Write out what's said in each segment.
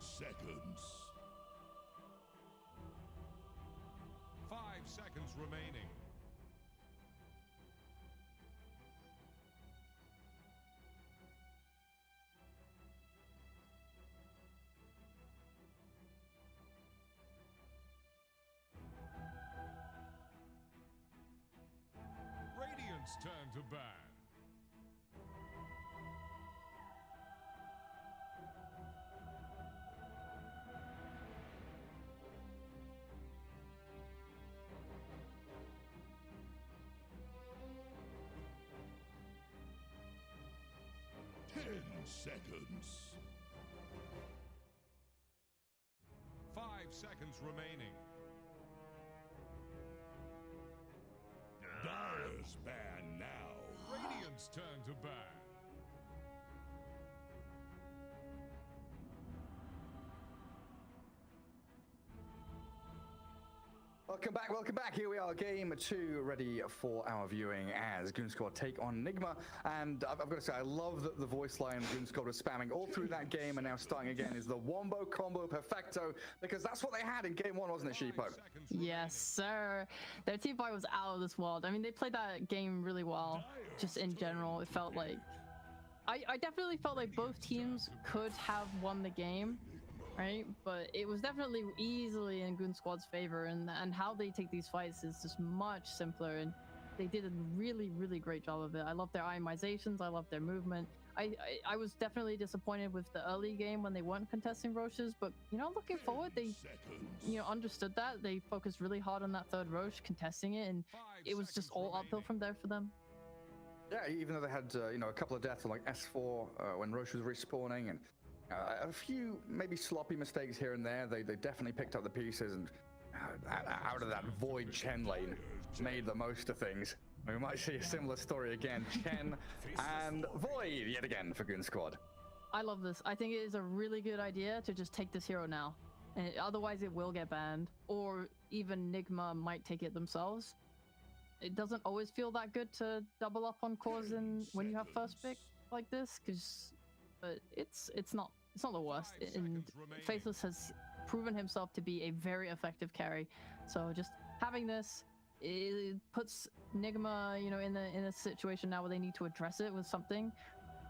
seconds. 5 seconds remaining. Radiant's turn to ban. 10 seconds. 5 seconds remaining. Dire's ban now. Radiant's turn to ban. Welcome back. Here we are, game 2, ready for our viewing as Goonsquad take on Nigma. And I've got to say, I love that the voice line Goonsquad was spamming all through that game, and now starting again is the Wombo Combo Perfecto, because that's what they had in game 1, wasn't it, Sheepo? Yes, sir. Their team fight was out of this world. I mean, they played that game really well, just in general. It felt like... I definitely felt like both teams could have won the game. Right, but it was definitely easily in Goonsquad's favor, and how they take these fights is just much simpler, and they did a really great job of it. I love their itemizations, I love their movement. I was definitely disappointed with the early game when they weren't contesting Roches, but you know, looking forward, they understood that. They focused really hard on that third Roche, contesting it, and it was just all uphill from there for them. Yeah, even though they had a couple of deaths on like S4 when Roche was respawning, and a few maybe sloppy mistakes here and there, they definitely picked up the pieces, and out of that Void Chen lane made the most of things. We might see a similar story again. Chen and Void yet again for Goonsquad. I love this. I think it is a really good idea to just take this hero now, and otherwise it will get banned, or even Nigma might take it themselves. It doesn't always feel that good to double up on cores when you have first pick like this, but it's not the worst. And Faceless has proven himself to be a very effective carry. So just having this, it puts Nigma, in a situation now where they need to address it with something.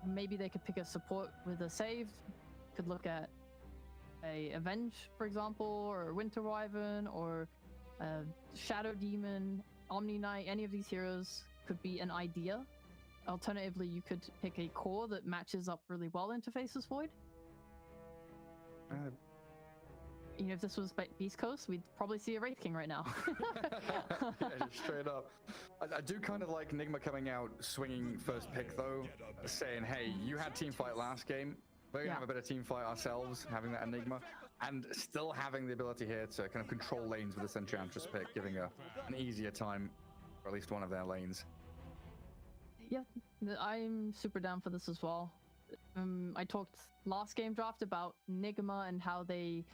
Maybe they could pick a support with a save. Could look at a Avenge, for example, or Winter Wyvern, or Shadow Demon, Omni Knight. Any of these heroes could be an idea. Alternatively, you could pick a core that matches up really well into Faceless Void. If this was Beast Coast, we'd probably see a Wraith King right now. Yeah, just straight up. I do kind of like Nigma coming out swinging first pick, though, saying, hey, you had team fight last game. We're going to have a better team fight ourselves, having that Enigma, and still having the ability here to kind of control lanes with this Enchantress pick, giving an easier time for at least one of their lanes. Yeah, I'm super down for this as well. I talked last game draft about Nigma and how they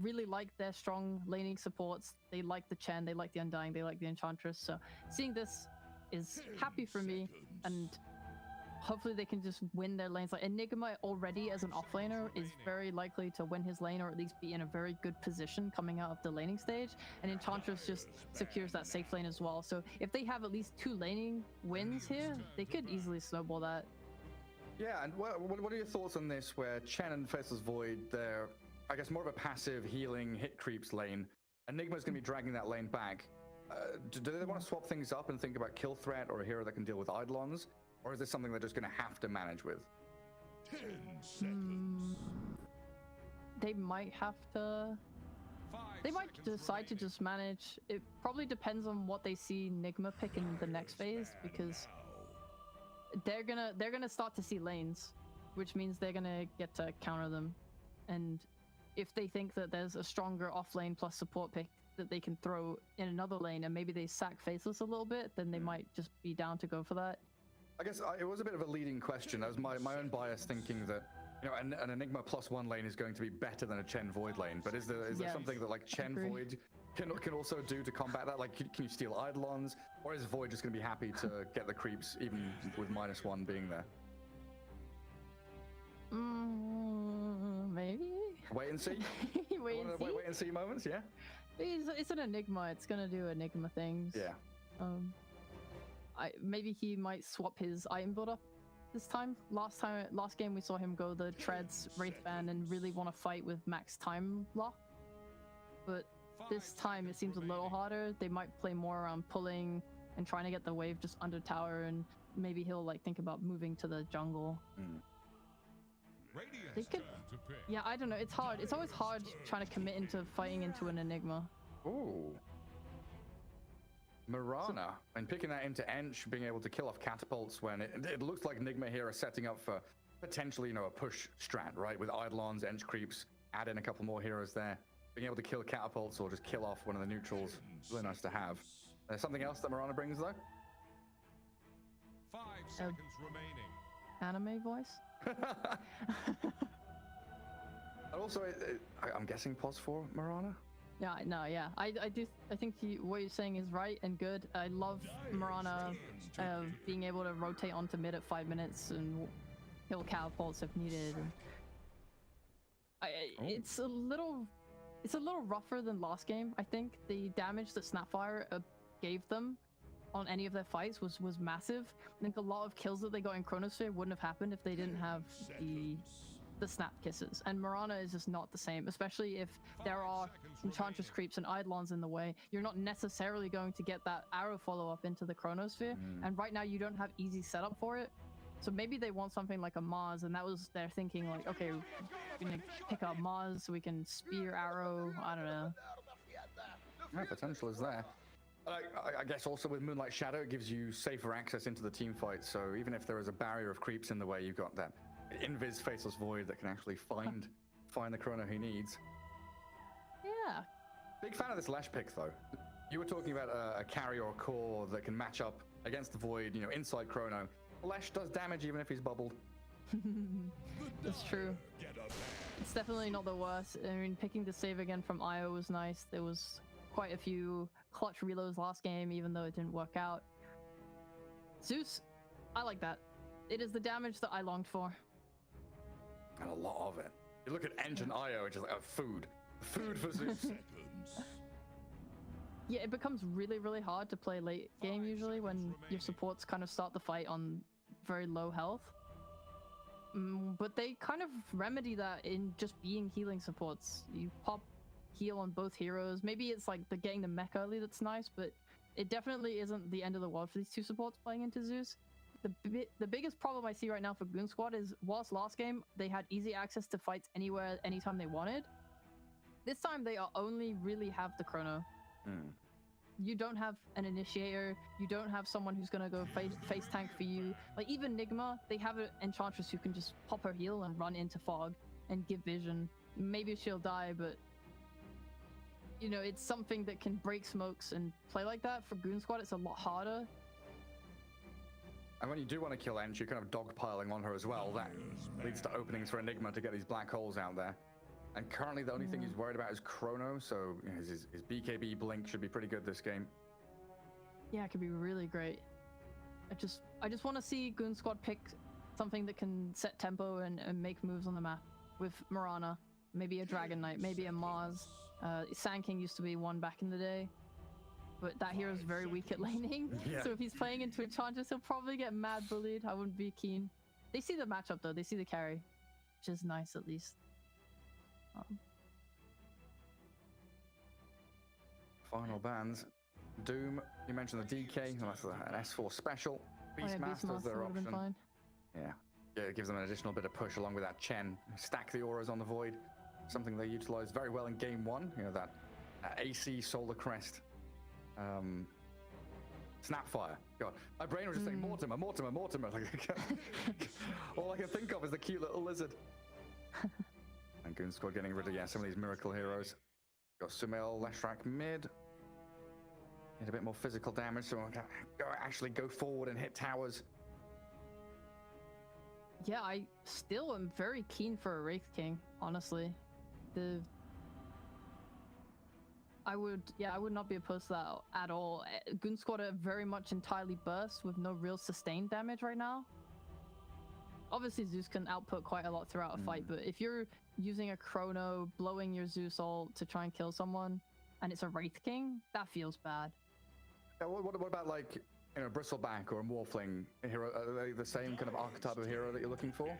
really like their strong laning supports. They like the Chen, they like the Undying, they like the Enchantress. So seeing this is happy for me, and hopefully they can just win their lanes. Like Enigma already as an offlaner is very likely to win his lane, or at least be in a very good position coming out of the laning stage, and Enchantress just secures that safe lane as well. So if they have at least 2 laning wins here, they could easily snowball that. Yeah, and what are your thoughts on this, where Chen and Faceless Void, they're, I guess, more of a passive healing hit creeps lane. Enigma's going to be dragging that lane back. Do they want to swap things up and think about kill threat or a hero that can deal with Eidolons? Or is this something they're just going to have to manage with? 10 seconds. They might have to... They might decide to just manage. It probably depends on what they see Nigma pick in the next phase, because they're gonna start to see lanes, which means they're gonna get to counter them. And if they think that there's a stronger off lane plus support pick that they can throw in another lane, and maybe they sack Faceless a little bit, then they might just be down to go for that. I guess it was a bit of a leading question. That was my own bias, thinking that an Enigma +1 lane is going to be better than a Chen Void lane. But is there something that like Chen Void can also do to combat that? Like, can you steal Eidolons, or is Void just going to be happy to get the creeps even with -1 being there? Maybe. Wait and see. Wait and see. Wait and see moments, yeah. It's an Enigma. It's gonna do Enigma things. Yeah. Maybe he might swap his item build up this time. Last game we saw him go the treads wraith band and really want to fight with max time lock. But this time it seems a little harder. They might play more around pulling and trying to get the wave just under tower, and maybe he'll like think about moving to the jungle. They could, yeah, I don't know. It's hard. It's always hard trying to commit into fighting into an Enigma. Ooh. Mirana, and picking that into Ench, being able to kill off catapults when it looks like Nigma here are setting up for potentially, a push strat, right? With Eidolons, Ench creeps, add in a couple more heroes there. Being able to kill catapults or just kill off one of the neutrals, really nice to have. There's something else that Mirana brings though? 5 seconds remaining. Anime voice? And also, I'm guessing pos for Mirana? Yeah, no, yeah. I think what you're saying is right and good. I love Mirana being able to rotate onto mid at 5 minutes and kill catapults if needed. It's a little rougher than last game. I think the damage that Snapfire gave them on any of their fights was massive. I think a lot of kills that they got in Chronosphere wouldn't have happened if they didn't have the snap kisses, and Mirana is just not the same, especially if there are Enchantress creeps and Eidolons in the way. You're not necessarily going to get that arrow follow-up into the Chronosphere, and right now you don't have easy setup for it. So maybe they want something like a Mars, and that was their thinking, like, okay, we're gonna pick up Mars so we can spear arrow, I don't know. Yeah, potential is there. I guess also with Moonlight Shadow, it gives you safer access into the team fight, so even if there is a barrier of creeps in the way, you've got that invis Faceless Void that can actually find the chrono he needs. Yeah. Big fan of this Lesh pick though. You were talking about a carry or a core that can match up against the Void, inside chrono. Lesh does damage even if he's bubbled. That's true. It's definitely not the worst. I mean, picking the save again from Io was nice. There was quite a few clutch reloads last game, even though it didn't work out. Zeus, I like that. It is the damage that I longed for. And a lot of it. You look at Engine IO, it's just like food for Zeus. Yeah, it becomes really, really hard to play late game usually when your supports kind of start the fight on very low health. But they kind of remedy that in just being healing supports. You pop heal on both heroes. Maybe it's like the getting the mech early that's nice, but it definitely isn't the end of the world for these two supports playing into Zeus. The biggest problem I see right now for Goonsquad is, whilst last game they had easy access to fights anywhere, anytime they wanted, this time they only really have the chrono. You don't have an initiator, you don't have someone who's gonna go face tank for you. Like even Nigma, they have an Enchantress who can just pop her heal and run into fog and give vision. Maybe she'll die, but it's something that can break smokes and play like that. For Goonsquad, it's a lot harder. And when you do want to kill Ench, you're kind of dogpiling on her as well. That leads to openings for Enigma to get these black holes out there. And currently the only thing he's worried about is Chrono, so his BKB blink should be pretty good this game. Yeah, it could be really great. I just want to see Goonsquad pick something that can set tempo and make moves on the map with Mirana. Maybe a Dragon Knight, maybe a Mars. Sand King used to be one back in the day, but that hero's very weak at laning. Yeah. So if he's playing into Enchantress, he'll probably get mad bullied. I wouldn't be keen. They see the matchup though. They see the carry, which is nice at least. Final bans. Doom, you mentioned the DK, that's an S4 special. Beastmaster's their option. Fine. Yeah, it gives them an additional bit of push along with that Chen. Stack the auras on the Void, something they utilized very well in game one. That AC Solar Crest. Snapfire. God, my brain was just saying Mortimer. All I can think of is the cute little lizard. And Goonsquad getting rid of some of these miracle heroes. Got Sumail, Leshrak mid. Need a bit more physical damage, so I can actually go forward and hit towers. Yeah, I still am very keen for a Wraith King, honestly. I would not be opposed to that at all. Goonsquad are very much entirely burst with no real sustained damage right now. obviously Zeus can output quite a lot throughout a fight, but if you're using a Chrono, blowing your Zeus ult to try and kill someone, and it's a Wraith King, that feels bad. Yeah, what about like, you know, Bristleback or a Morphling hero? Are they the same kind of archetype of hero that you're looking for?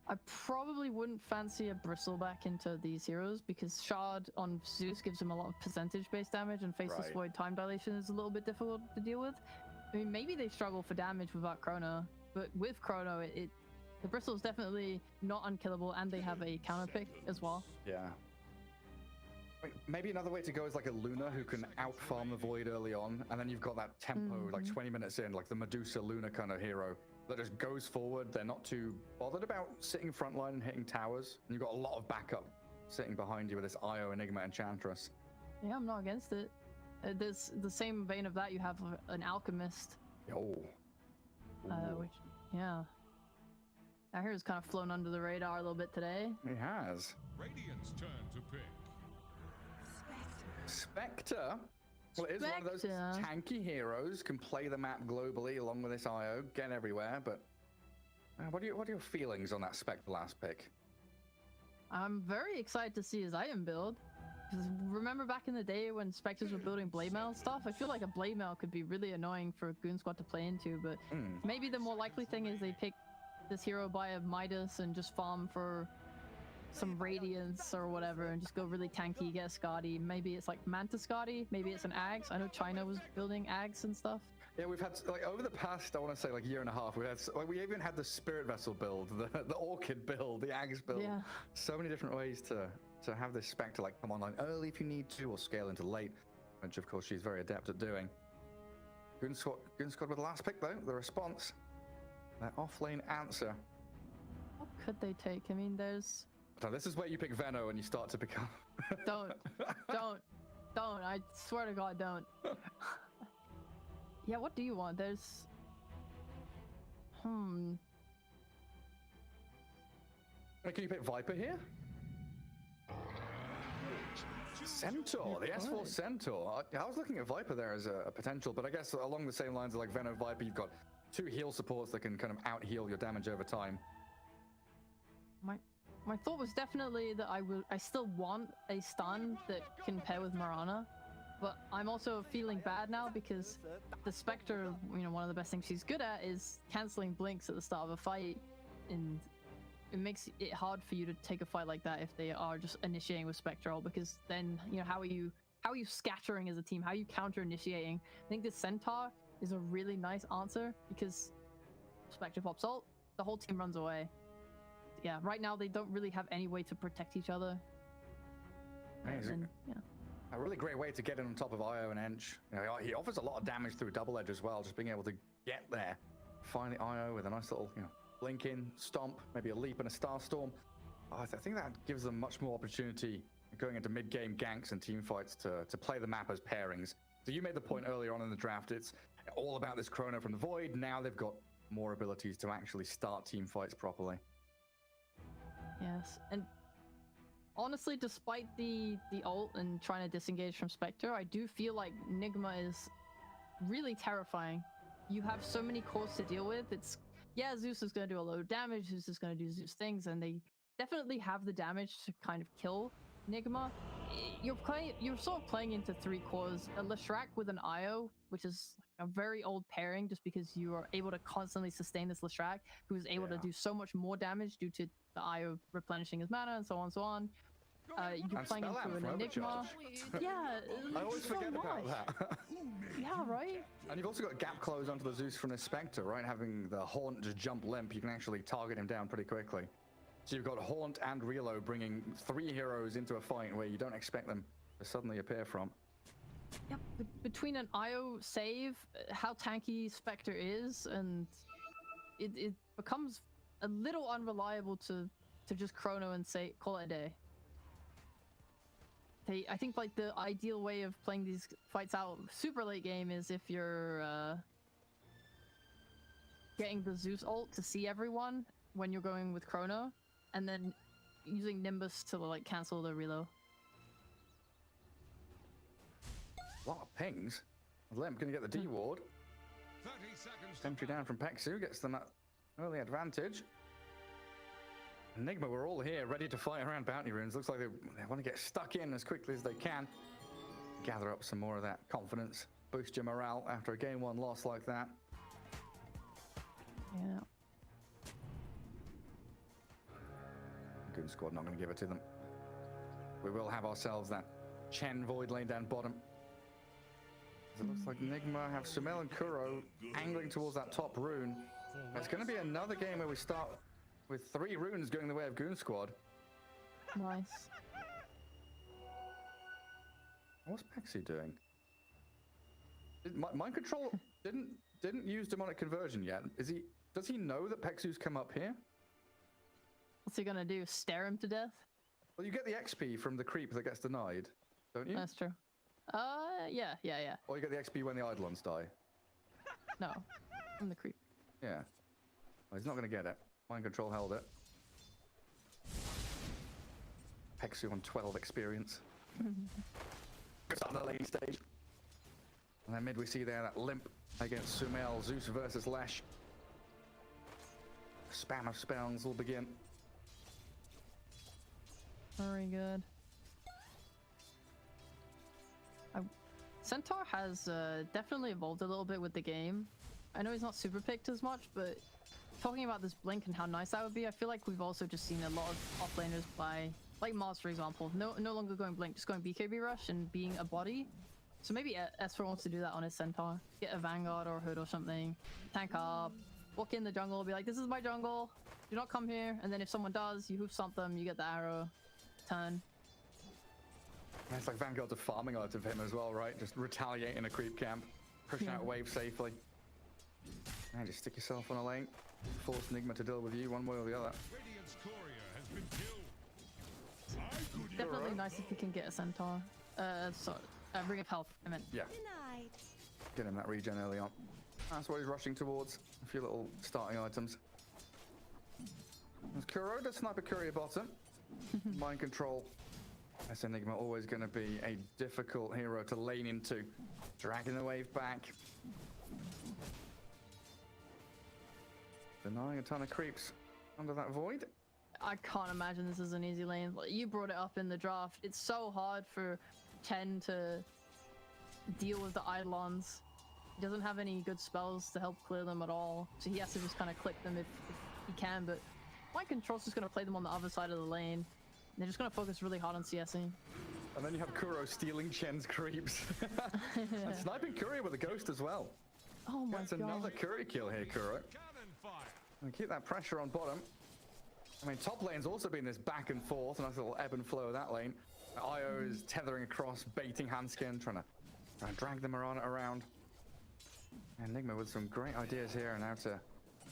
I probably wouldn't fancy a Bristleback into these heroes because Shard on Zeus gives him a lot of percentage-based damage, and Faceless Void time dilation is a little bit difficult to deal with. I mean, maybe they struggle for damage without Chrono, but with Chrono, the Bristle's definitely not unkillable, and they have a counter pick as well. Yeah. Maybe another way to go is like a Luna who can out-farm the Void early on, and then you've got that tempo, like 20 minutes in, like the Medusa Luna kind of hero that just goes forward. They're not too bothered about sitting frontline and hitting towers, and you've got a lot of backup sitting behind you with this Io, Enigma, Enchantress. Yeah, I'm not against it. There's the same vein of that, you have an Alchemist. Oh. Which, yeah. Our hero's kind of flown under the radar a little bit today. He has. Radiant's turn to pick. Spectre. Well, it is one of those tanky heroes, can play the map globally along with this IO, get everywhere, but what are your feelings on that Spectre last pick? I'm very excited to see his item build. Because remember back in the day when Spectres were building Blade Mail and stuff? I feel like a Blade Mail could be really annoying for a Goonsquad to play into, but maybe the more likely thing is they pick this hero by a Midas and just farm for some Radiance or whatever and just go really tanky, get a Skadi. Maybe it's like Manta Skadi, maybe it's an Ags. I know China was building Ags and stuff. Yeah, we've had, like, over the past, I want to say, like, year and a half, we even had the Spirit Vessel build, the Orchid build, the Ags build. Yeah. So many different ways to have this Spectre, like, come online early if you need to, or scale into late, which, of course, she's very adept at doing. Goonsquad with the last pick, though, the response. Their off-lane answer. What could they take? I mean, there's... So this is where you pick Venno and you start to become... Don't. I swear to God, don't. Yeah, what do you want? There's... Can you pick Viper here? Centaur, the S4 Centaur. I was looking at Viper there as a potential, but I guess along the same lines of like Venno Viper, you've got 2 heal supports that can kind of out-heal your damage over time. My thought was definitely that I still want a stun that can pair with Mirana, but I'm also feeling bad now because the Spectre, you know, one of the best things she's good at is canceling blinks at the start of a fight, and it makes it hard for you to take a fight like that if they are just initiating with Spectral, because then, you know, how are you scattering as a team? How are you counter-initiating? I think this Centaur is a really nice answer because Spectre pops ult, the whole team runs away. Yeah, right now they don't really have any way to protect each other. Amazing. Yeah. A really great way to get in on top of Io and Ench. You know, he offers a lot of damage through double edge as well, just being able to get there. Find the Io with a nice little, you know, blink in, stomp, maybe a leap and a Starstorm. I think that gives them much more opportunity going into mid-game ganks and team fights to play the map as pairings. So you made the point earlier on in the draft, it's all about this Chrono from the Void. Now they've got more abilities to actually start team fights properly. Yes, and honestly, despite the ult and trying to disengage from Spectre, I do feel like Nigma is really terrifying. You have so many cores to deal with. It's, yeah, Zeus is going to do a load of damage, Zeus is going to do Zeus things, and they definitely have the damage to kind of kill Nigma. You're sort of playing into 3 cores. A Leshrac with an Io, which is a very old pairing just because you are able to constantly sustain this Leshrac, who is able to do so much more damage due to the Io replenishing his mana and so on and so on. You're playing into an Enigma. Yeah, I always forget about that. Yeah, right? And you've also got gap close onto the Zeus from the Spectre, right? Having the Haunt just jump limp, you can actually target him down pretty quickly. So you've got Haunt and Reload bringing 3 heroes into a fight where you don't expect them to suddenly appear from. Yep, between an IO save, how tanky Spectre is, and it becomes a little unreliable to just Chrono and say, call it a day. I think like the ideal way of playing these fights out super late game is if you're getting the Zeus ult to see everyone when you're going with Chrono, and then using Nimbus to like cancel the reload. A lot of pings. Limp gonna get the D ward. 30 seconds. Entry down from Pexu gets them Early advantage. Nigma, we're all here, ready to fight around bounty runes. Looks like they want to get stuck in as quickly as they can. Gather up some more of that confidence. Boost your morale after a game 1 loss like that. Yeah. Goonsquad not going to give it to them. We will have ourselves that Chen Void lane down bottom. It looks like Nigma have Sumail and Kuro angling towards that top rune. It's going to be another game where we start with 3 runes going the way of Goonsquad. Nice. What's Pexi doing? Mind Control didn't use demonic conversion yet. Does he know that Pexu's come up here? What's he gonna do? Stare him to death? Well, you get the XP from the creep that gets denied, don't you? That's true. Yeah. Or you get the XP when the Eidolons die. No, from the creep. Yeah. Well, he's not gonna get it. Mind Control held it. Pexu on 12 experience. Goes on the lane stage. And then mid we see there that limp against Sumail. Zeus versus Lesh. Spam of spells will begin. Very good. Centaur has definitely evolved a little bit with the game. I know he's not super picked as much, but talking about this blink and how nice that would be, I feel like we've also just seen a lot of offlaners play, like Mars for example, no longer going blink, just going BKB rush and being a body. So maybe S4 wants to do that on his Centaur. Get a Vanguard or a Hood or something, tank up, walk in the jungle, be like, this is my jungle, do not come here. And then if someone does, you hoof stomp them, you get the arrow, turn. Yeah, it's like Vanguard's a farming out of him as well, right? Just retaliate in a creep camp, push out wave safely. And just stick yourself on a lane, force Nigma to deal with you one way or the other. Radiant's courier has been killed. Definitely nice if we can get a Centaur. Sorry, Ring of Health, I meant. Yeah. Denied. Get him that regen early on. That's what he's rushing towards. A few little starting items. There's Kuro, does sniper courier bottom. Mind Control. That's Enigma, always going to be a difficult hero to lane into. Dragging the wave back. Denying a ton of creeps under that void. I can't imagine this is an easy lane. Like, you brought it up in the draft. It's so hard for Chen to deal with the Eidolons. He doesn't have any good spells to help clear them at all, so he has to just kind of click them if he can, but Mind Control's just going to play them on the other side of the lane. They're just going to focus really hard on CSing. And then you have Kuro stealing Chen's creeps. And sniping Courier with a ghost as well. Oh my That's god. another Courier kill here, Kuro. Cannon fire. And keep that pressure on bottom. I mean, top lane's also been this back and forth, a nice little ebb and flow of that lane. IO is tethering across, baiting Hanskin, trying to drag the Mirana around. And Nigma with some great ideas here and how to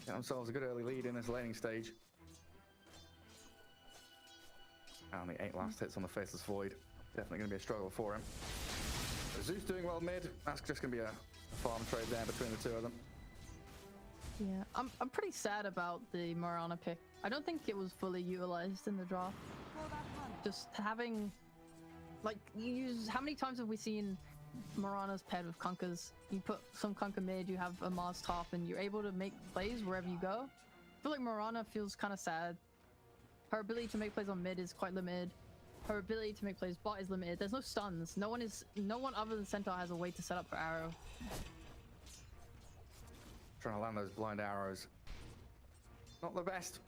get themselves a good early lead in this laning stage. Only 8 last hits on the Faceless Void. Definitely going to be a struggle for him. Zeus doing well mid. That's just going to be a farm trade there between the two of them. Yeah, I'm pretty sad about the Mirana pick. I don't think it was fully utilized in the draft. Just having, like, you use, how many times have we seen Mirana's paired with Kunkkas? You put some Kunkka mid, you have a Mars top, and you're able to make plays wherever you go. I feel like Mirana feels kind of sad. Her ability to make plays on mid is quite limited. Her ability to make plays bot is limited. There's no stuns. No one other than Centaur has a way to set up her arrow. Trying to land those blind arrows. Not the best.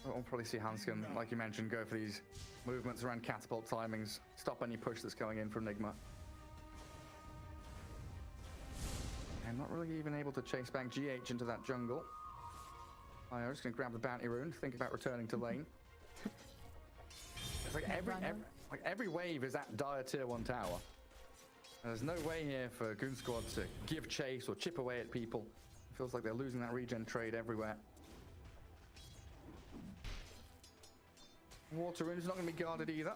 We'll probably see Hanskin, like you mentioned, go for these movements around catapult timings. Stop any push that's going in from Nigma. And not really even able to chase back GH into that jungle. I'm just going to grab the bounty rune, think about returning to lane. It's like every wave is at dire tier 1 tower. And there's no way here for Goonsquad to give chase or chip away at people. It feels like they're losing that regen trade everywhere. Water rune's not going to be guarded either.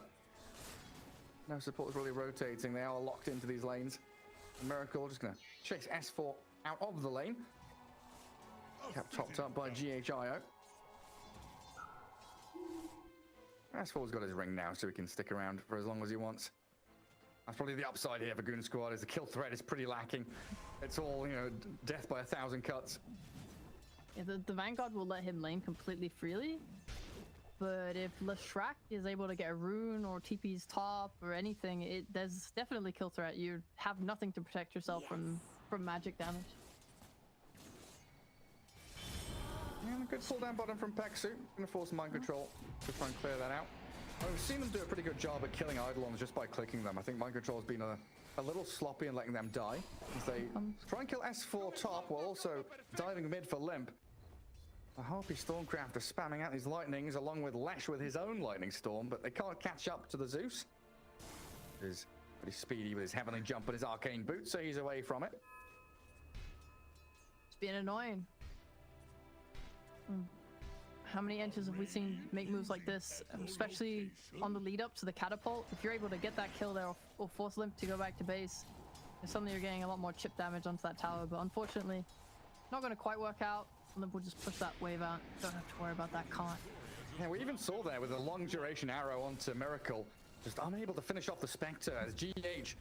No support's really rotating. They are locked into these lanes. Miracle just going to chase S4 out of the lane. Kept topped up by GHIO. S4's got his ring now, so he can stick around for as long as he wants. That's probably the upside here for Goonsquad, is the kill threat is pretty lacking. It's all, you know, death by 1,000 cuts. Yeah, the Vanguard will let him lane completely freely. But if Leshrac is able to get a rune or TP's top or anything, there's definitely kill threat. You have nothing to protect yourself from magic damage. And a good pull down bottom from Peksu. Gonna force mind control to try and clear that out. I've seen them do a pretty good job at killing Eidolons just by clicking them. I think mind control has been a little sloppy in letting them die, as they try and kill S4 top while also diving mid for Limp. The Harpy Stormcraft are spamming out these lightnings along with Lesh with his own lightning storm, but they can't catch up to the Zeus. He's pretty speedy with his heavenly jump and his arcane boot, so he's away from it. It's been annoying. How many enters have we seen make moves like this, especially on the lead up to the catapult? If you're able to get that kill there or force Limp to go back to base, suddenly you're getting a lot more chip damage onto that tower, but unfortunately, not going to quite work out. Limp will just push that wave out. Don't have to worry about that can't. Yeah, we even saw there with a long duration arrow onto Miracle, just unable to finish off the Spectre as GH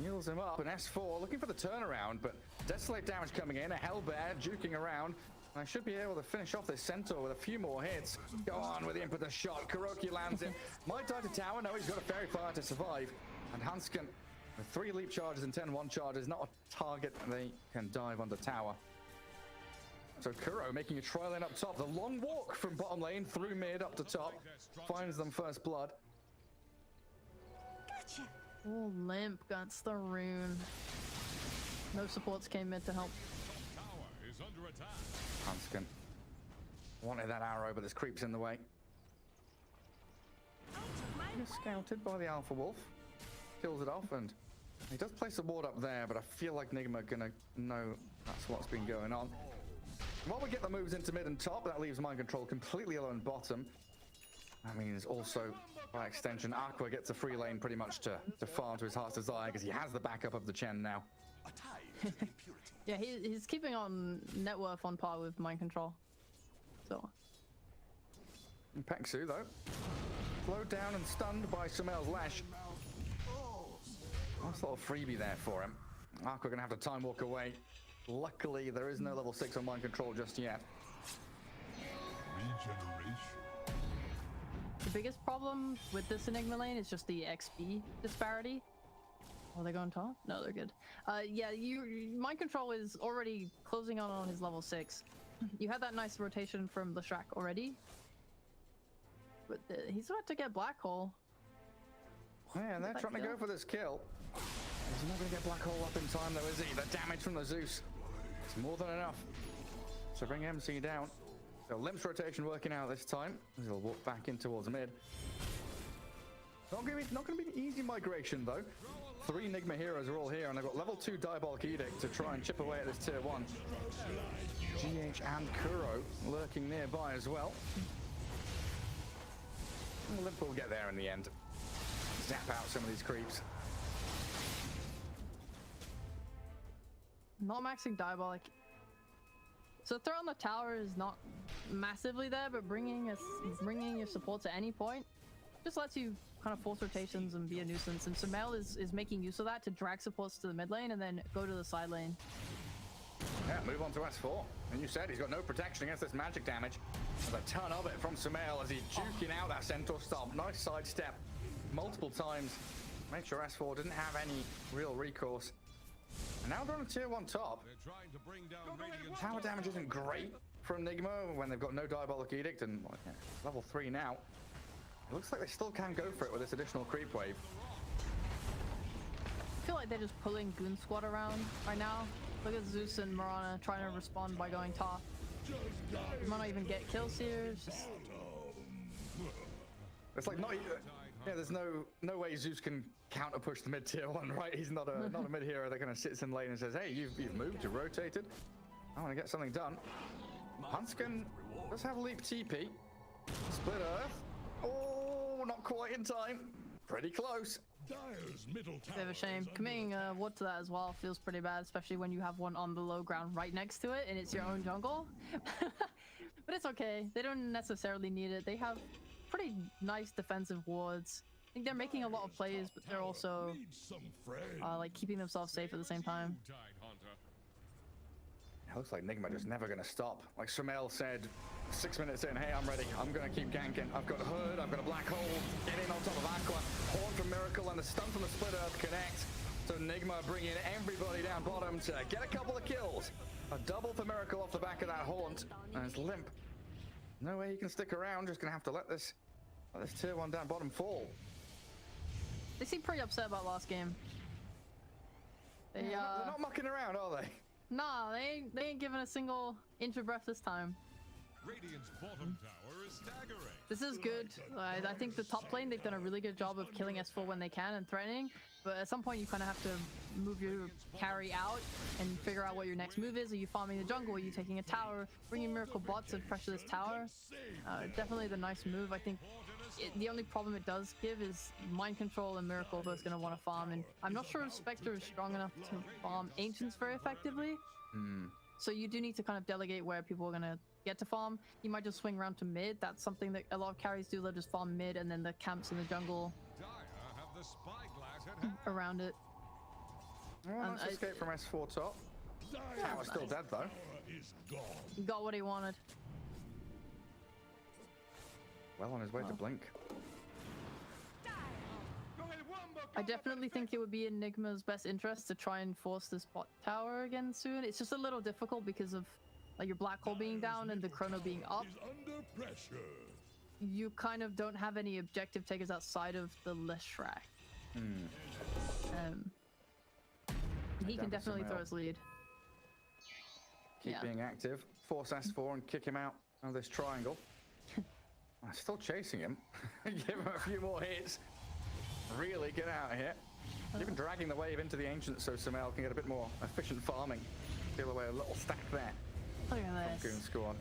heals him up, and S4 looking for the turnaround, but Desolate damage coming in, a Hellbear juking around. I should be able to finish off this Centaur with a few more hits. Go on with the impetus shot. Kuroki lands it. Might die to tower. No, he's got a Fairy Fire to survive. And Hansken, with 3 leap charges and 10 one charges, not a target. They can dive under tower. So Kuro making a try lane up top. The long walk from bottom lane through mid up to top. Finds them first blood. Gotcha. Oh, Limp got the rune. No supports came mid to help. Tower is under attack. Hansken wanted that arrow, but there's creeps in the way. He's scouted by the Alpha Wolf. Kills it off, and he does place a ward up there, but I feel like Nigma gonna know that's what's been going on. While we get the moves into mid and top, that leaves mind control completely alone bottom. That means also, by extension, Aqua gets a free lane pretty much to farm to his heart's desire, because he has the backup of the Chen now. Yeah, he's keeping on net worth on par with mind control. So. And Peksu, though, slowed down and stunned by Sumail's Lash. Nice little freebie there for him. Aqua gonna have to time walk away. Luckily, there is no level 6 on mind control just yet. Regeneration. The biggest problem with this Enigma lane is just the XP disparity. Are they going top? No, they're good. Yeah, mind control is already closing on his level 6. You had that nice rotation from Leshrac already, but he's about to get Black Hole. Yeah, and they're trying to go for this kill. He's not going to get Black Hole up in time, though, is he? The damage from the Zeus is more than enough to bring MC down. So Limp's rotation working out this time. He'll walk back in towards mid. Not going to be an easy migration, though. 3 Nigma heroes are all here, and they've got level 2 Diabolic Edict to try and chip away at this tier 1. GH and Kuro lurking nearby as well. And Limp will get there in the end. Zap out some of these creeps. Not maxing Diabolic. So throw on the tower is not massively there, but bringing your supports at any point just lets you kind of force rotations and be a nuisance. And Sumail is making use of that to drag supports to the mid lane and then go to the side lane. Yeah, move on to S4. And you said he's got no protection against this magic damage. There's a ton of it from Sumail as he's juking out that Centaur stomp. Nice sidestep multiple times. Made sure S4 didn't have any real recourse. And now they're on a tier 1 top. They're trying to bring down Radiant's Tower damage isn't great from Nigma when they've got no Diabolic Edict and level 3 now. It looks like they still can go for it with this additional creep wave. I feel like they're just pulling Goonsquad around right now. Look at Zeus and Mirana trying to respond by going top. You might not even get kills here. It's just... It's like not even... Yeah, there's no way Zeus can counter push the mid tier 1, right? He's not a mid hero that kind of sits in lane and says, hey, you've moved, you've rotated. I want to get something done. Hansken does have leap TP. Split Earth. Oh, not quite in time. Pretty close. Dire's middle tower. Bit of a shame. Committing ward to that as well feels pretty bad, especially when you have one on the low ground right next to it and it's your own jungle. But it's okay. They don't necessarily need it. They have pretty nice defensive wards. I think they're making a lot of plays, but they're also like keeping themselves safe at the same time. It looks like Nigma just never going to stop. Like Sumail said 6 minutes in, hey, I'm ready. I'm going to keep ganking. I've got a Hood, I've got a Black Hole. Get in on top of Aqua. Horn from Miracle and the stun from the Split Earth connect. So Nigma bringing everybody down bottom to get a couple of kills. A double for Miracle off the back of that Haunt. And it's limp. No way he can stick around. Just going to have to let this tier 1 down bottom fall. They seem pretty upset about last game. They're not mucking around, are they? Nah, they ain't giving a single inch of breath this time. Radiant's bottom tower is staggering. This is good. I think the top lane, they've done a really good job of killing S4 when they can and threatening. But at some point, you kind of have to move your carry out and figure out what your next move is. Are you farming the jungle? Are you taking a tower? Bringing Miracle bots and pressure this tower? Definitely the nice move. I think the only problem it does give is Mind Control and Miracle are both going to want to farm. And I'm not sure if Spectre is strong enough to farm Ancients very effectively. So you do need to kind of delegate where people are going to get to farm. You might just swing around to mid. That's something that a lot of carries do. They'll just farm mid and then the camps in the jungle around it. Well, nice escape from S4 top. Tower's still dead though. He got what he wanted. Well on his way to blink. I definitely think it would be in Nigma's best interest to try and force this bot tower again soon. It's just a little difficult because of like your Black Hole being down and the Chrono being up. You kind of don't have any objective takers outside of the Leshrac. He can definitely throw his lead. Keep being active. Force S4 and kick him out of this triangle. I'm still chasing him. Give him a few more hits. Really get out of here. Even dragging the wave into the Ancient so Sumail can get a bit more efficient farming. Steal away a little stack there. Look at this. Goonsquad.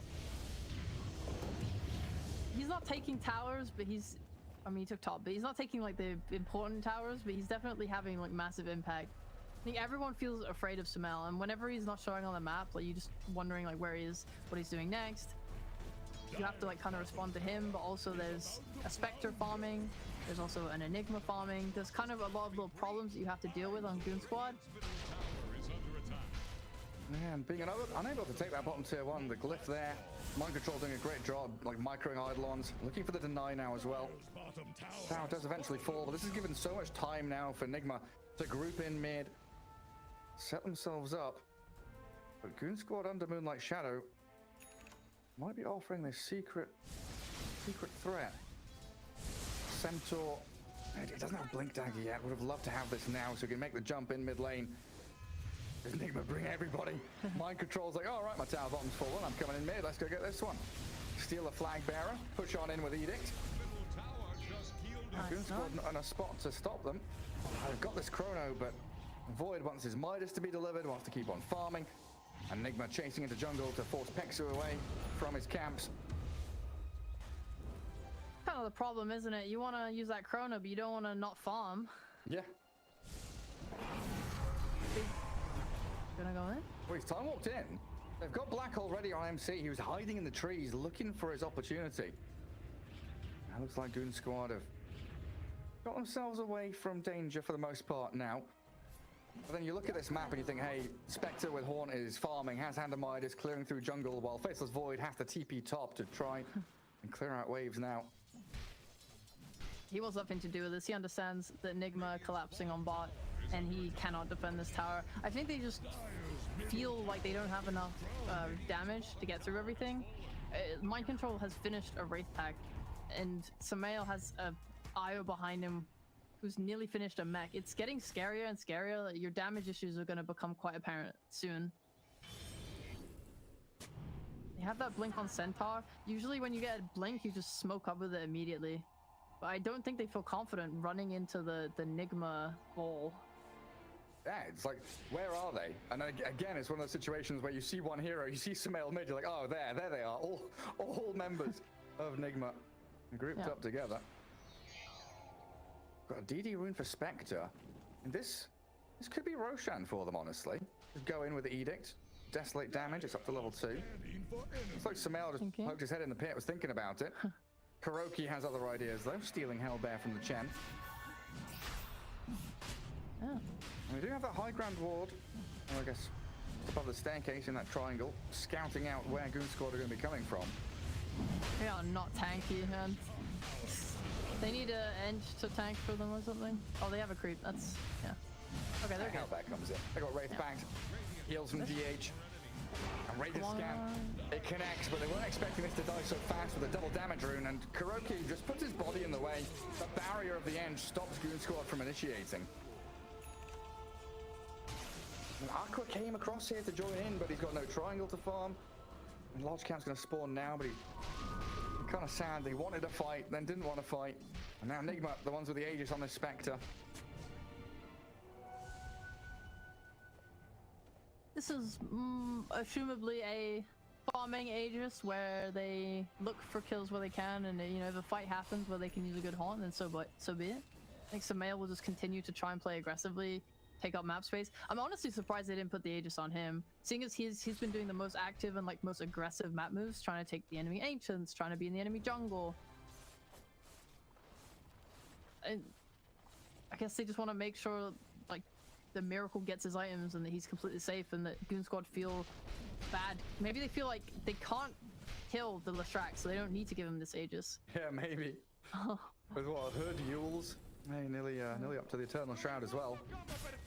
He's not taking towers, but he's... I mean, he took top, but he's not taking like the important towers, but he's definitely having like massive impact. I think everyone feels afraid of Sumail, and whenever he's not showing on the map, like you just wondering like where he is, what he's doing next. You have to like kind of respond to him, but also there's a Spectre farming, there's also an Enigma farming. There's kind of a lot of little problems that you have to deal with on Goonsquad. Man, being unable to take that bottom tier 1, the glyph there. Mind Control doing a great job, like microing Eidolons. Looking for the deny now as well. Tower does eventually fall, but this is given so much time now for Nigma to group in mid, set themselves up. But Goonsquad under Moonlight Shadow might be offering this secret threat. Centaur, it doesn't have Blink Dagger yet. Would have loved to have this now so he can make the jump in mid lane. Nigma bring everybody. Mind Control's like, all right, my tower bottom's fallen. I'm coming in mid. Let's go get this one. Steal a Flag Bearer. Push on in with Edict. Goonsquad not in a spot to stop them. They've got this Chrono, but Void wants his Midas to be delivered. Wants to keep on farming. And Nigma chasing into jungle to force Pexu away from his camps. Kind of the problem, isn't it? You want to use that Chrono, but you don't want to not farm. Yeah. Gonna go in? Well, he's time walked in. They've got Black Hole ready on MC. He was hiding in the trees, looking for his opportunity. Now looks like Goonsquad have got themselves away from danger for the most part now. But then you look at this map and you think, hey, Spectre with Haunt is farming, has Hand of Midas clearing through jungle, while Faceless Void has to TP top to try and clear out waves now. He wants nothing to do with this. He understands that Nigma collapsing on bot and he cannot defend this tower. I think they just feel like they don't have enough damage to get through everything. Mind Control has finished a Wraith Pack, and Sumail has a IO behind him who's nearly finished a mech. It's getting scarier and scarier. Your damage issues are going to become quite apparent soon. They have that blink on Centaur. Usually when you get a blink, you just smoke up with it immediately. But I don't think they feel confident running into the Nigma ball. Yeah, it's like, where are they? And again, it's one of those situations where you see one hero, you see Sumail mid, you're like, oh, there they are, all members of Nigma grouped up together. Got a DD rune for Spectre. And this could be Roshan for them, honestly. Just go in with the Edict, desolate damage, it's up to level 2. Looks like Sumail just poked his head in the pit, was thinking about it. Kuroki has other ideas though, stealing Hellbear from the Chen. Oh. And we do have that high ground ward. Well, I guess above the staircase in that triangle, scouting out where Goonsquad are going to be coming from. They are not tanky, man. They need an edge to tank for them or something. Oh, they have a creep. That's, yeah. Okay, they're How good. that comes in. They got Wraith backed. Heals from GH. And Raider scan. It connects, but they weren't expecting this to die so fast with a double damage rune. And Kuroki just puts his body in the way. The barrier of the end stops Goonsquad from initiating. And Aqua came across here to join in, but he's got no triangle to farm. And Lodge Camp's going to spawn now, but he's kind of sad. He wanted to fight, then didn't want to fight. And now Nigma, the ones with the Aegis on this Spectre. This is assumably a farming Aegis where they look for kills where they can, and you know, if a fight happens where they can use a good haunt, then so be it. I think Sumail will just continue to try and play aggressively, take up map space. I'm honestly surprised they didn't put the Aegis on him, seeing as he's been doing the most active and like most aggressive map moves, trying to take the enemy ancients, trying to be in the enemy jungle. And I guess they just want to make sure like the Miracle gets his items and that he's completely safe, and that Goonsquad feel bad. Maybe they feel like they can't kill the Leshrac, so they don't need to give him this Aegis. Yeah, maybe. With what, Hood, Yules, hey, nearly up to the Eternal Shroud as well.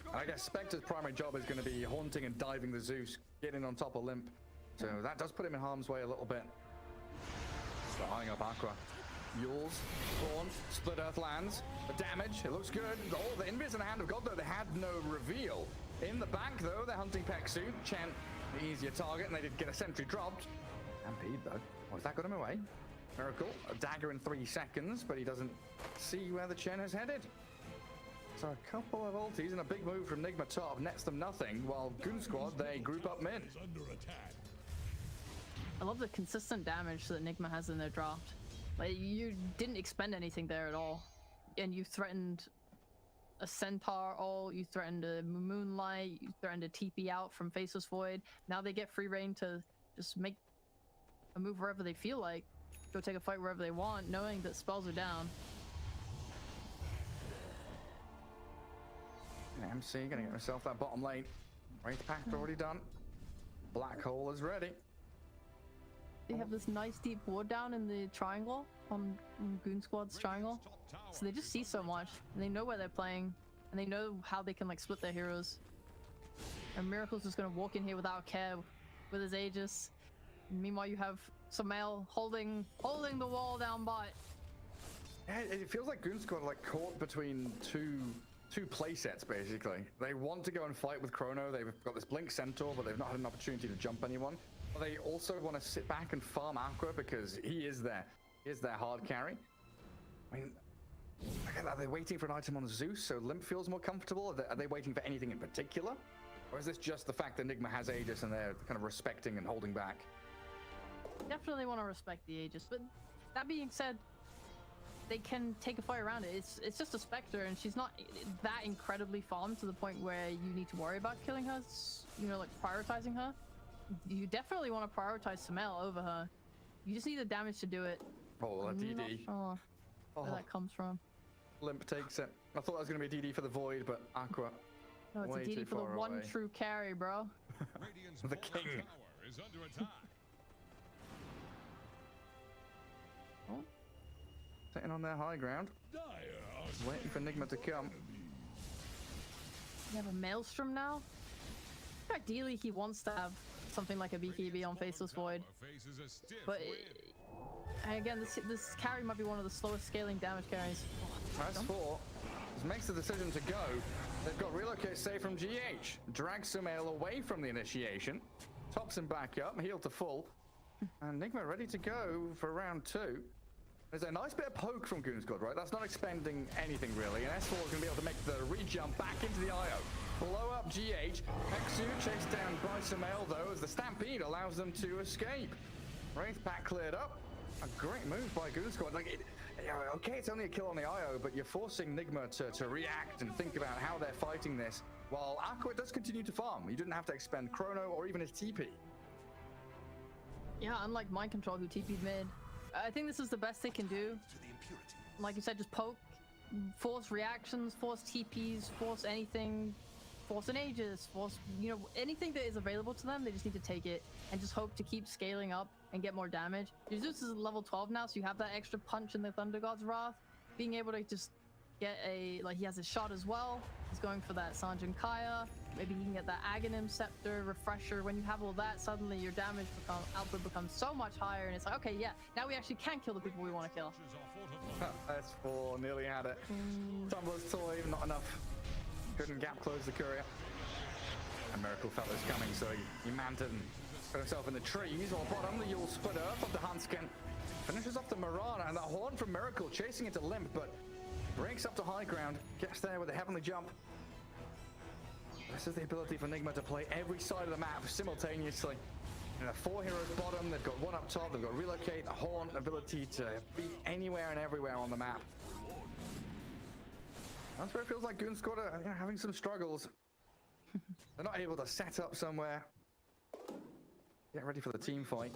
And I guess Spectre's primary job is going to be haunting and diving the Zeus, getting on top of Limp. So that does put him in harm's way a little bit. So eyeing up Aqua. Yules, Spawn, Split Earth lands. The damage, it looks good. Oh, the Invis in the Hand of God, though, they had no reveal. In the back, though, they're hunting Peksu. Chen, the easier target, and they did get a sentry dropped. Stampede, though. Oh, has that got him away? Miracle, a dagger in 3 seconds, but he doesn't see where the Chen is headed. So a couple of ultis and a big move from Nigma top nets them nothing, while Goonsquad, they group up mid. I love the consistent damage that Nigma has in their draft. Like, you didn't expend anything there at all, and you threatened a Centaur ult, you threatened a Moonlight, you threatened a TP out from Faceless Void. Now they get free reign to just make a move wherever they feel like, go take a fight wherever they want, knowing that spells are down. MC gonna get himself that bottom lane. Wraith Pact already done. Black Hole is ready. They have this nice deep ward down in the triangle, on Goonsquad's triangle. So they just see so much, and they know where they're playing, and they know how they can like split their heroes. And Miracle's just gonna walk in here without care with his Aegis. And meanwhile, you have Sumail holding the wall down bot. Yeah, it feels like Goonsquad are like caught between two play sets basically. They want to go and fight with Chrono. They've got this Blink Centaur, but they've not had an opportunity to jump anyone. But they also want to sit back and farm Aqua because he is their hard carry. I mean, are they waiting for an item on Zeus so Limp feels more comfortable? Are they waiting for anything in particular? Or is this just the fact that Nigma has Aegis and they're kind of respecting and holding back? Definitely want to respect the Aegis, but that being said, they can take a fight around it. It's just a Spectre, and she's not that incredibly farmed to the point where you need to worry about killing her, you know, like prioritizing her. You definitely want to prioritize Sumail over her. You just need the damage to do it. Oh, a DD. Not sure where that comes from. Limp takes it. I thought that was going to be a DD for the Void, but Aqua. No, it's a DD for the one true carry, bro. The king. Is under attack. Oh. Sitting on their high ground. Waiting for Nigma to come. You have a Maelstrom now? Ideally, he wants to have something like a BKB on Faceless Void. But again, this carry might be one of the slowest scaling damage carries. S4 makes the decision to go. They've got relocate save from GH. Drags Sumail away from the initiation. Tops him back up, heal to full. And Nigma ready to go for round 2. There's a nice bit of poke from Goonsquad, right? That's not expending anything really. And S4 is going to be able to make the re-jump back into the IO. Blow up GH. Peksu chased down by Sumail though, as the Stampede allows them to escape. Wraith Pack cleared up. A great move by Goonsquad. Like, okay, it's only a kill on the IO, but you're forcing Nigma to react and think about how they're fighting this, while Aqua does continue to farm. You didn't have to expend Chrono or even his TP. Yeah, unlike Mind Control, who TP'd mid. I think this is the best they can do. Like you said, just poke, force reactions, force TPs, force anything, force an Aegis, force, you know, anything that is available to them, they just need to take it and just hope to keep scaling up and get more damage. Your Zeus is level 12 now, so you have that extra punch in the Thunder God's Wrath. Being able to just get a, like, he has a shot as well. He's going for that Sanjin Kaya. Maybe he can get that Aghanim Scepter, Refresher. When you have all that, suddenly your damage output becomes so much higher, and it's like, okay, yeah, now we actually can kill the people we want to kill. S4 nearly had it. Tumbler's Toy, not enough. Couldn't gap close the courier. And Miracle Fella's coming, so he manned it and put himself in the trees. Or bottom, the Yule split earth off the Hanskin. Finishes off the Marana, and the Horn from Miracle chasing into Limp, but breaks up to high ground, gets there with a heavenly jump. This is the ability for Nigma to play every side of the map simultaneously. And 4 heroes bottom, they've got 1 up top, they've got Relocate, a Horn, ability to be anywhere and everywhere on the map. That's where it feels like Goonsquad are, you know, having some struggles. They're not able to set up somewhere. Get ready for the team fight.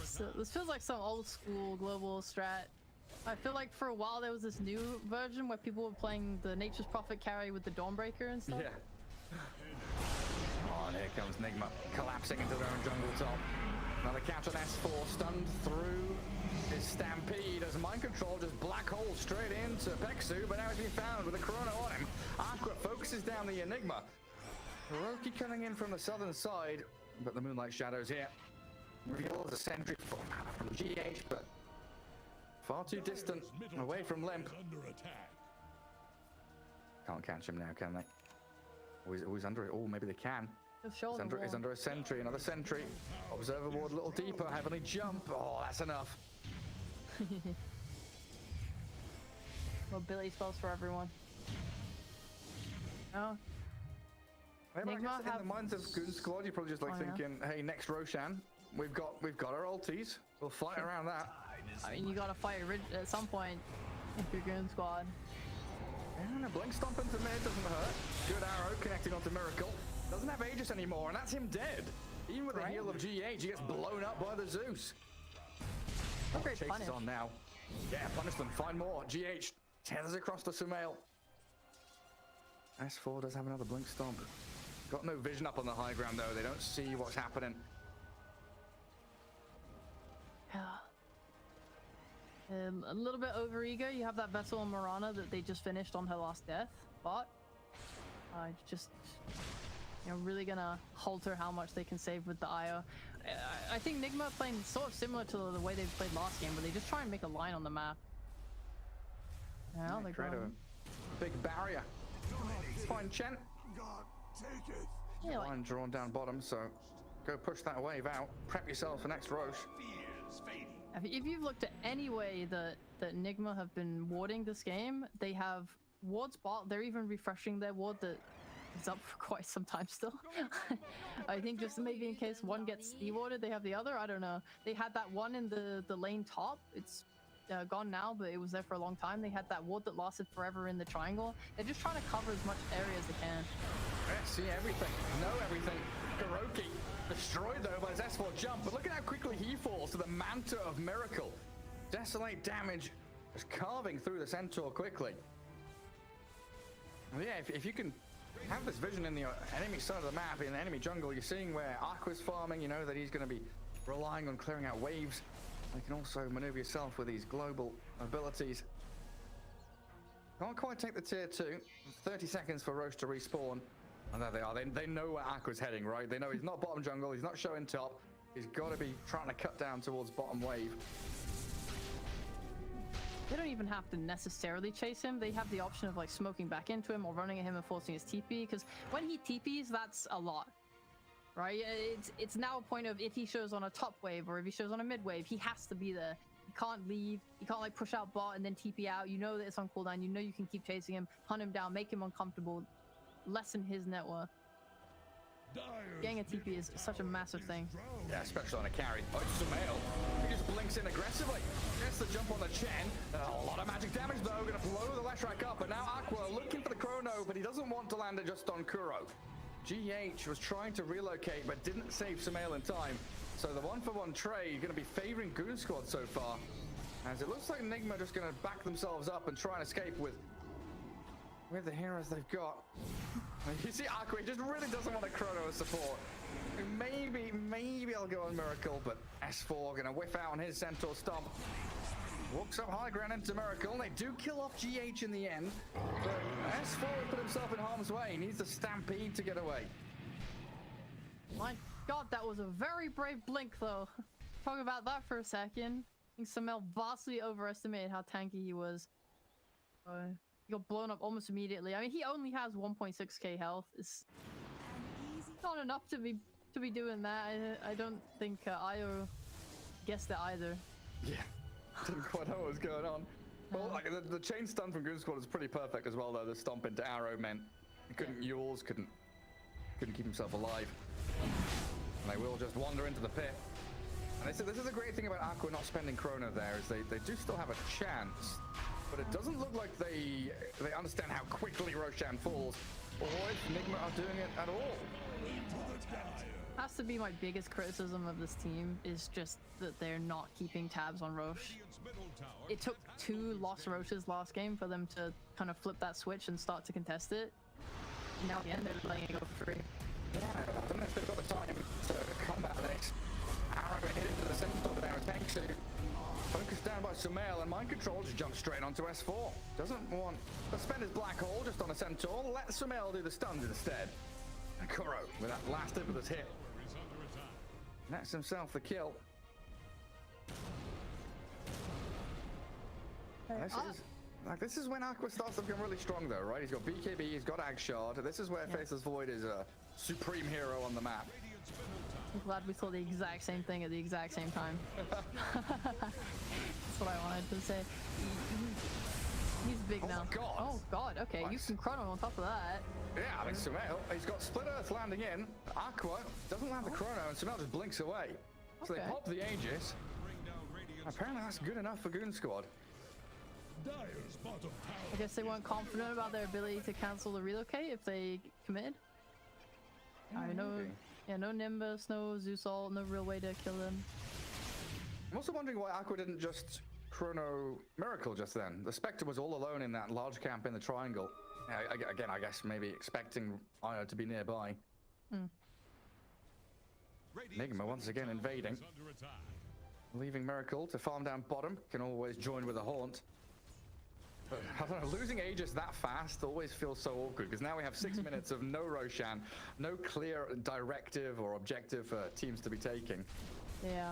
So this feels like some old school global strat. I feel like for a while there was this new version where people were playing the Nature's Prophet carry with the Dawnbreaker and stuff. Yeah. Oh, and here comes Nigma collapsing into their own jungle top. Another catch on S4, stunned through his Stampede as Mind Control just black hole straight into Peksu, but now he's been found with a Chrono on him. Aqua focuses down the Enigma. Hiroki coming in from the southern side, but the Moonlight Shadows here. Reveals a sentry from GH, but far too distant, away from Limp. Can't catch him now, can they? Always under it. Oh, maybe they can. He's under a sentry, another sentry. Observer ward a little deeper, heavenly jump. Oh, that's enough. Mobility spells for everyone. Oh. Maybe in the minds of Goonsquad, you're probably just like thinking, hey, next Roshan, we've got our ultis. We'll fight around that. I mean, you gotta fight at some point if you're Goonsquad. And a blink stomp into mid doesn't hurt. Good arrow connecting onto Miracle. Doesn't have Aegis anymore, and that's him dead. Even with the heal of GH, he gets blown up by the Zeus. Okay, Chase is on now. Yeah, punish them. Find more. GH tethers across to Sumail. S4 does have another blink stomp. Got no vision up on the high ground though. They don't see what's happening. A little bit over eager. You have that vessel on Marana that they just finished on her last death, but just, you know, really gonna halter how much they can save with the IO. I think Nigma playing sort of similar to the way they played last game, where they just try and make a line on the map. Now they're create a big barrier. Fine, Chen. Yeah, like, line drawn down bottom, so go push that wave out. Prep yourself for next Roche. if you've looked at any way that Nigma have been warding this game, they have wards bot. They're even refreshing their ward that is up for quite some time still. I think just maybe in case one gets dewarded, they have the other. I don't know. They had that one in the lane top. It's gone now, but it was there for a long time. They had that ward that lasted forever in the triangle. They're just trying to cover as much area as they can. Yeah, see everything, know everything. Hiroki destroyed though by his S4 jump, but look at how quickly he falls to the Manta of Miracle. Desolate damage, just carving through the Centaur quickly. Well, yeah, if you can have this vision in the enemy side of the map, in the enemy jungle, you're seeing where Aqua's farming, you know that he's going to be relying on clearing out waves. You can also maneuver yourself with these global abilities. Can't quite take the tier 2. 30 seconds for Roche to respawn. And there they are. They know where Aqua's heading, right? They know he's not bottom jungle. He's not showing top. He's got to be trying to cut down towards bottom wave. They don't even have to necessarily chase him. They have the option of like smoking back into him or running at him and forcing his TP. Because when he TPs, that's a lot. Right? It's now a point of if he shows on a top wave or if he shows on a mid wave, he has to be there. He can't leave. He can't like push out bot and then TP out. You know that it's on cooldown. You know you can keep chasing him, hunt him down, make him uncomfortable, lessen his net worth. Getting a TP is such a massive thing. Yeah, especially on a carry. Oh, it's Sumail. He just blinks in aggressively. Gets the jump on the Chen. A lot of magic damage though. Gonna blow the Leshrac up. But now Aqua looking for the Chrono, but he doesn't want to land it just on Kuro. GH was trying to relocate, but didn't save Sumail in time. So the 1-for-1 trade going to be favoring Goonsquad so far. As it looks like Nigma just going to back themselves up and try and escape with the heroes they've got. You see Aqua, he just really doesn't want a Chrono as support. Maybe I'll go on Miracle, but S4 gonna whiff out on his Centaur Stomp. Walks up high ground into Miracle, and they do kill off GH in the end. But S4 put himself in harm's way. He needs the Stampede to get away. My god, that was a very brave blink, though. Talk about that for a second. I think Samel vastly overestimated how tanky he was. He got blown up almost immediately. I mean, he only has 1.6k health. It's not enough to be doing that. I don't think Io guessed it either. Yeah, didn't quite know what was going on. Well, like the chain stun from Goonsquad was pretty perfect as well, though. The stomp into arrow meant he couldn't Yules, couldn't keep himself alive. And they will just wander into the pit. And this is a great thing about Aqua not spending Chrono there, is they do still have a chance, but it doesn't look like they understand how quickly Roshan falls, or if Nigma are doing it at all. Has to be my biggest criticism of this team, is just that they're not keeping tabs on Roche. It took 2 lost Roches last game for them to kind of flip that switch and start to contest it. Now at the end they're letting it go for free. Yeah, I don't know if they've got the time to combat this. Arrow hit into the Centaur there, Tanksu focused down by Sumail, and Mind Control just jumps straight onto S4. Doesn't want to spend his Black Hole just on a Centaur, let Sumail do the stuns instead. And Kuro, with that last infamous hit, nets himself the kill. This is when Aqua starts to become really strong, though, right? He's got BKB, he's got Ag Shard. This is where Faceless Void is a supreme hero on the map. I'm glad we saw the exact same thing at the exact same time. That's what I wanted to say. He's big now. God. Oh god, okay, you can Chrono on top of that. Yeah, I mean, Sumail, he's got Split Earth landing in. Aqua doesn't land the Chrono, and Sumail just blinks away. So they pop the Aegis. Apparently that's good enough for Goonsquad. I guess they weren't confident about their ability to cancel the relocate if they committed. I know. Yeah, no Nimbus, no Zeus Ult, no real way to kill them. I'm also wondering why Aqua didn't just Chrono Miracle just then. The Spectre was all alone in that large camp in the triangle. Again, I guess maybe expecting Io to be nearby. Nigma once again invading. Leaving Miracle to farm down bottom. Can always join with a Haunt. But, I don't know, losing Aegis that fast always feels so awkward, because now we have 6 minutes of no Roshan, no clear directive or objective for teams to be taking. Yeah.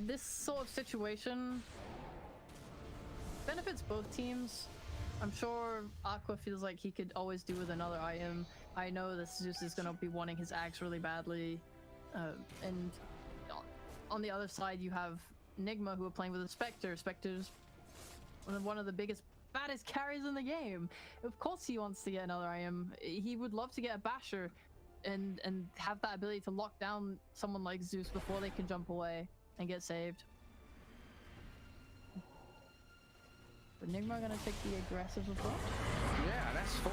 This sort of situation benefits both teams. I'm sure Aqua feels like he could always do with another item. I know that Zeus is going to be wanting his axe really badly. And on the other side, you have Nigma, who are playing with a Spectre. Spectre's one of the biggest, baddest carries in the game. Of course he wants to get another item. He would love to get a Basher and have that ability to lock down someone like Zeus before they can jump away and get saved. But Nigma gonna take the aggressive approach. Yeah, that's S4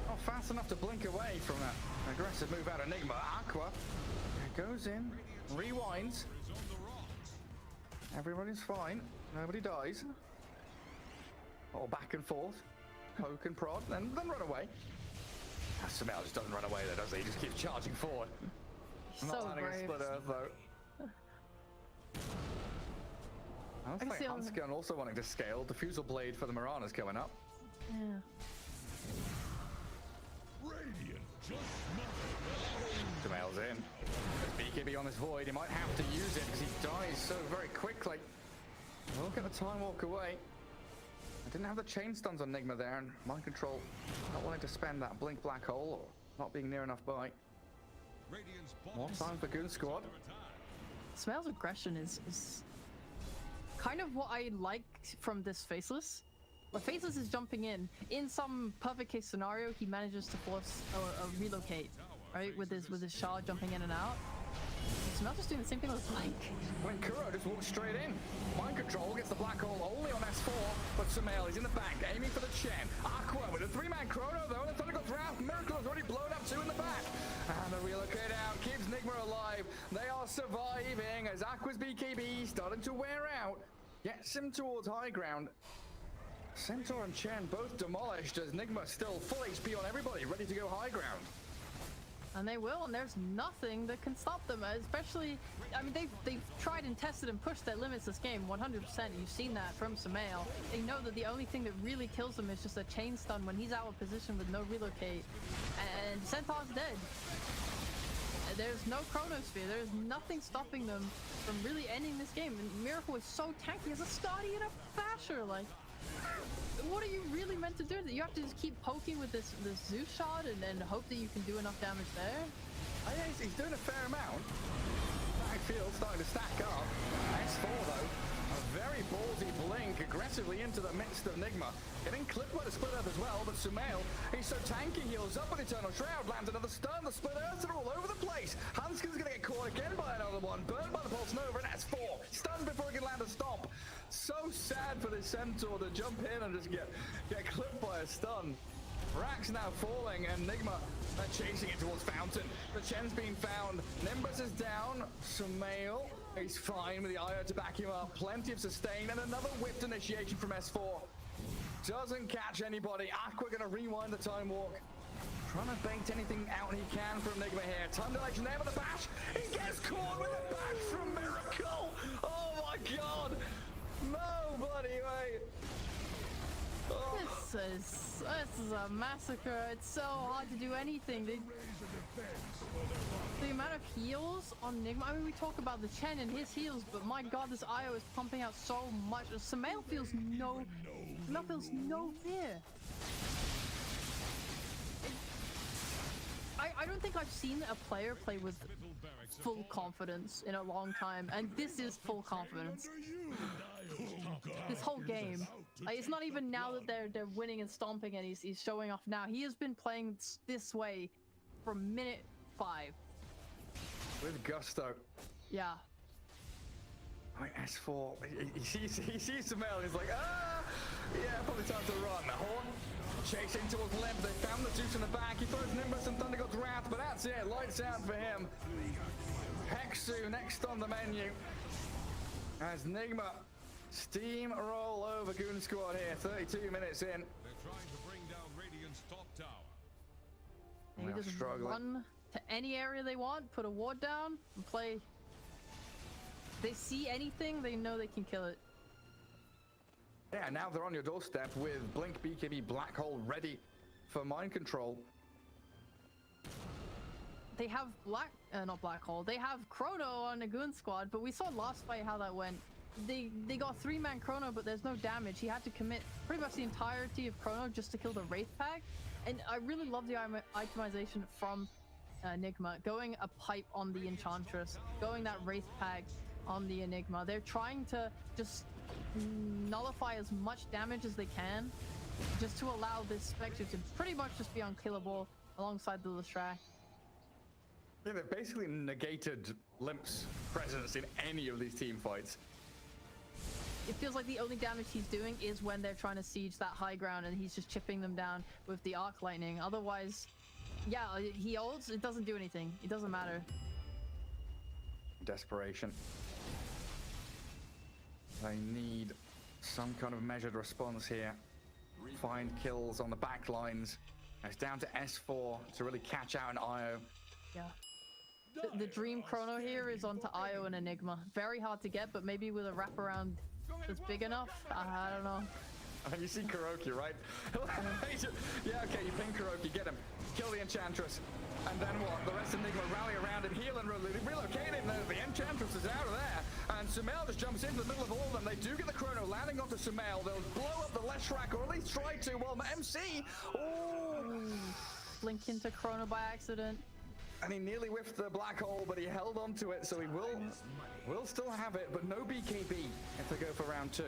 not fast enough to blink away from that aggressive move out of Nigma. Aqua goes in, rewinds. Everybody's fine. Nobody dies. Or back and forth. Poke and prod, then run away. Sumail just doesn't run away though, does he? He just keeps charging forward. Not landing a Split Earth though. I think Huntscan also wanting to scale. Diffusal Blade for the Mirana's coming up. Yeah. Sumail's in. There's BKB on this Void. He might have to use it because he dies so very quickly. Look at the time walk away. I didn't have the chain stuns on Nigma there, and Mind Control not wanting to spend that blink Black Hole or not being near enough by. More time for Goonsquad. Sumail's aggression is kind of what I like from this Faceless. When Faceless is jumping in some perfect case scenario, he manages to force a relocate, right? With his shard jumping in and out. Sumail's just doing the same thing with Blink. When Kuro just walks straight in. Mind Control gets the Black Hole only on S4, but Sumail is in the back, aiming for the Chen. Aqua with a 3-man Chrono though, and the Thunder goes round. Miracle has already blown up 2 in the back. And the relocate out keeps Nigma alive. They are surviving as Aqua's BKB starting to wear out. Gets him towards high ground. Centaur and Chen both demolished as Nigma still full HP on everybody, ready to go high ground. And they will, and there's nothing that can stop them, especially, I mean, they've tried and tested and pushed their limits this game, 100%. You've seen that from Sumail. They know that the only thing that really kills them is just a chain stun when he's out of position with no relocate. And Centaur's dead. There's no Chronosphere. There's nothing stopping them from really ending this game. And Miracle is so tanky. He has a Scotty and a Basher, like... What are you really meant to do? You have to just keep poking with this Zeus shot and hope that you can do enough damage there? Yeah, he's doing a fair amount. Backfield starting to stack up. S4 though, a very ballsy blink aggressively into the midst of Nigma. Getting clipped by the Split Earth as well, but Sumail, he's so tanky, heals up with Eternal Shroud, lands another stun, the Split Earths are all over the place. Hanskin's gonna get caught again by another one, burned by the Pulse Nova, and S4 stunned before he can land a stomp. So sad for this Centaur to jump in and just get clipped by a stun. Rack's now falling, and Nigma chasing it towards Fountain. The Chen's being found. Nimbus is down. Sumail, he's fine with the IO to back him up. Plenty of sustain, and another whipped initiation from S4. Doesn't catch anybody. Aqua gonna rewind the time walk. Trying to bait anything out he can from Nigma here. Time dilation there with the bash. He gets caught with a bash from Miracle. Oh my god. No bloody way. Oh. This is a massacre. It's so hard to do anything. The amount of heals on Nigma. I mean, we talk about the Chen and his heals, but my god, this IO is pumping out so much. Sumail feels no fear. I don't think I've seen a player play with full confidence in a long time, and this is full confidence. This whole game. Like, it's not even now that they're winning and stomping and he's showing off now. He has been playing this way from minute 5. With gusto. Yeah. Right, S4, he sees Sumail and he's like, yeah, probably time to run. Horn chasing towards Limp. They found the Zeus in the back. He throws Nimbus and Thunder God's Wrath, but that's it. Lights out for him. Hexu next on the menu. As Nigma steamroll over Goonsquad here, 32 minutes in. They're trying to bring down Radiant's top tower. They just run to any area they want, put a ward down, and play. If they see anything, they know they can kill it. Yeah, now they're on your doorstep with Blink BKB Black Hole ready for mind control. They have not Black Hole. They have Chrono on the Goonsquad, but we saw last fight how that went. They got 3-man Chrono, but there's no damage. He had to commit pretty much the entirety of Chrono just to kill the Wraith Pack. And I really love the itemization from Nigma. Going a pipe on the Enchantress, going that Wraith Pack on the Enigma. They're trying to just nullify as much damage as they can, just to allow this Spectre to pretty much just be unkillable alongside the Lestrak. Yeah, they've basically negated Limp's presence in any of these team fights. It feels like the only damage he's doing is when they're trying to siege that high ground and he's just chipping them down with the Arc Lightning. Otherwise, yeah, he ults, it doesn't do anything. It doesn't matter. Desperation. They need some kind of measured response here. Find kills on the back lines. It's down to S4 to really catch out an IO. Yeah. The Dream Chrono here is onto IO and Enigma. Very hard to get, but maybe with a wraparound that's big enough. I don't know. And you see Kuroki, right? Yeah, okay, you ping Kuroki, get him. Kill the Enchantress. And then what? The rest of Nigma rally around and heal and relocate him. The Enchantress is out of there. And Sumail just jumps into the middle of all of them. They do get the Chrono landing onto Sumail. They'll blow up the Leshrac, or at least try to. Well, MC! Oh! Blink into Chrono by accident. And he nearly whiffed the Black Hole, but he held on to it, so he will still have it, but no BKB if they go for round 2.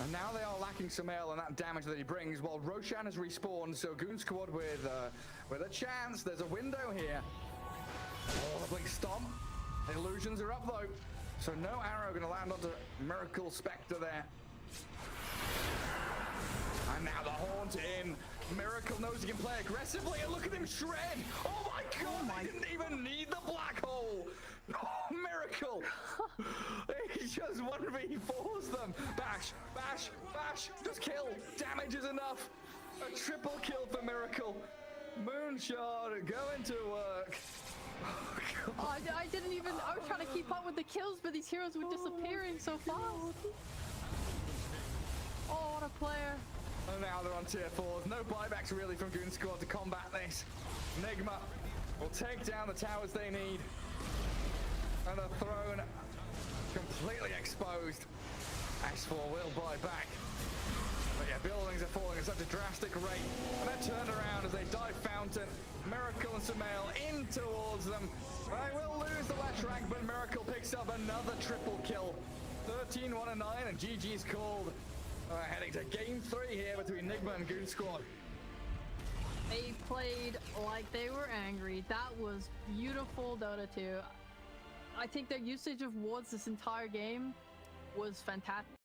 And now they are lacking Sumail and that damage that he brings, while Roshan has respawned, so Goonsquad with a chance. There's a window here. Oh, the Blink Stomp. The illusions are up, though. So no arrow going to land onto Miracle Spectre there. And now the Haunt in. Miracle knows he can play aggressively, and look at him shred! Oh my god, he didn't even need the Black Hole! Oh, Miracle! He just 1v4s them. Bash, bash, bash. Just kill. Damage is enough. A triple kill for Miracle. Moonshot going to work. Oh, I didn't even. I was trying to keep up with the kills, but these heroes were disappearing so fast. Oh, what a player. And now they're on tier 4s. No buybacks really from Goonsquad to combat this. Nigma will take down the towers they need. And the throne completely exposed. S4 will buy back. But yeah, buildings are falling at such a drastic rate. And they're turned around as they dive fountain. Miracle and Sumail in towards them. They will lose the last rank, but Miracle picks up another triple kill. 13-1-9 and GG's called. Heading to game 3 here between Nigma and Goonsquad. They played like they were angry. That was beautiful, Dota 2. I think their usage of wards this entire game was fantastic.